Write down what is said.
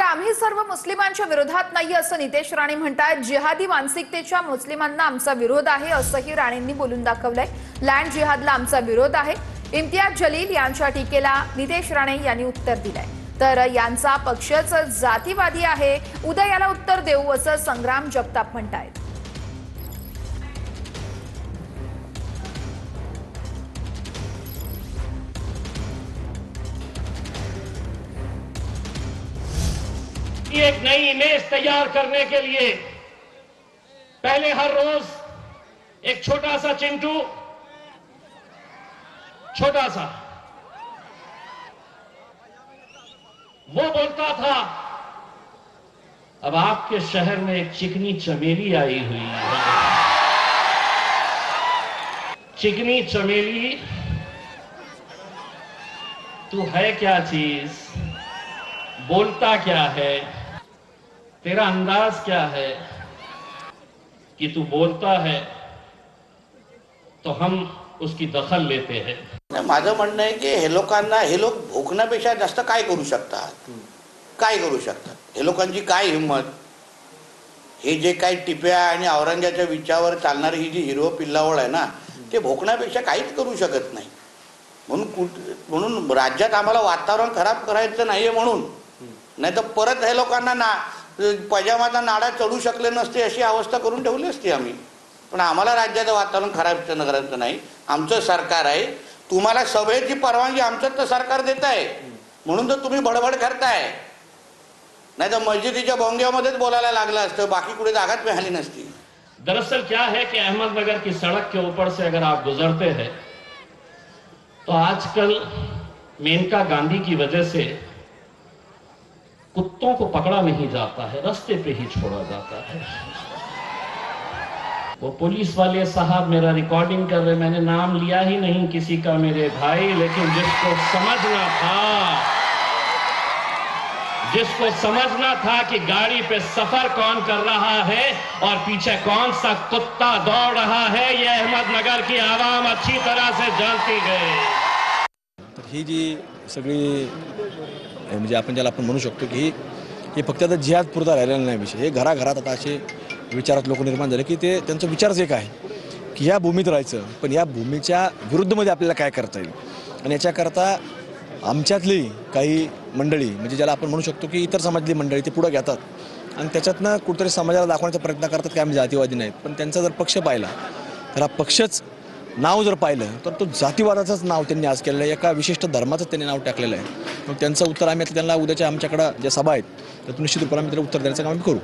आम्ही सर्व मुस्लिमांच्या विरोधात नाही असं नितेश राणे म्हणतात। जिहादी मानसिकतेच्या मुस्लिमांना आमचा विरोध आहे असंही राणेंनी बोलून दाखवलंय। लँड जिहादला आमचा विरोध आहे। इम्तियाज जलील यांच्या टीकेला नितेश राणे यांनी उत्तर दिलंय। तर यांचा पक्षच जातीवादी आहे, उद्या याला उत्तर देऊ असं संग्राम जगताप म्हणतायत। एक नई इमेज तैयार करने के लिए पहले हर रोज एक छोटा सा चिंटू, छोटा सा, वो बोलता था अब आपके शहर में एक चिकनी चमेली आई हुई है। चिकनी चमेली, तू है क्या चीज, बोलता क्या है, तेरा अंदाज क्या है कि तू बोलता है तो हम उसकी दखल लेते हैं। माझं म्हणणं आहे की हे लोक भोकण्यापेक्षा जास्त काय करू शकतात, काय करू शकतात हे लोकांची काय हिंमत। हे जे काही टिप्या आणि औरंग्याच्या विचारावर चालणारी ही जी हिरवं पिल्लावळ आहे ना, ते भोकण्यापेक्षा काहीच करू शकत नाही। म्हणून राज्यात आम्हाला वातावरण खराब करायचं नाहीये, म्हणून नाही तर परत हे लोकांना ना पजामाचा नाडा चढू शकले नसते अशी अवस्था करून ठेवली असती आम्ही। पण आम्हाला राज्याचं वातावरण खराब करायचं नाही। आमचं सरकार आहे, तुम्हाला सभेची परवानगी आमचं तर सरकार देत आहे, म्हणून तर तुम्ही बडबड करताय। नाही तर मस्जिदीच्या बोंग्यामध्येच बोलायला लागलं असतं, बाकी कुठे जागाच मिळाली नसती। दरअसल क्या है कि अहमदनगर की सड़क के ऊपर से अगर आप गुजरते हैं तो आजकल मेनका गांधी की वजह से कुत्तों को पकड़ा नहीं जाता है, रास्ते पे ही छोड़ा जाता है। वो पुलिस वाले साहब मेरा रिकॉर्डिंग कर रहे, मैंने नाम लिया ही नहीं किसी का मेरे भाई, लेकिन जिसको समझना था कि गाड़ी पे सफर कौन कर रहा है और पीछे कौन सा कुत्ता दौड़ रहा है, ये अहमदनगर की आवाम अच्छी तरह से जानती गई। ही जी सगळी म्हणजे आपण ज्याला आपण म्हणू शकतो की हे फक्त आता जिहाद पुरता राहिलेला नाही विषय। हे घराघरात आता असे विचारात लोक निर्माण झाले की ते त्यांचा विचारच एक आहे की या भूमीत राहायचं, पण या भूमीच्या विरुद्धमध्ये आपल्याला काय करता येईल। आणि याच्याकरता आमच्यातली काही मंडळी म्हणजे ज्याला आपण म्हणू शकतो की इतर समाजातली मंडळी ते पुढे घेतात आणि त्याच्यातनं कुठेतरी समाजाला दाखवण्याचा प्रयत्न करतात की आम्ही जातीवादी नाहीत। पण त्यांचा जर पक्ष पाहिला तर हा पक्षच नाव जर पाहिलं तर तो जातीवादाचंच नाव त्यांनी आज केलेलं आहे, एका विशिष्ट धर्माचं त्यांनी नाव टाकलेलं आहे। मग त्यांचं उत्तर आम्ही त्यांना उद्याच्या आमच्याकडं ज्या सभा आहेत त्यातून निश्चित रूपाने आम्ही त्याला उत्तर देण्याचं काम करू।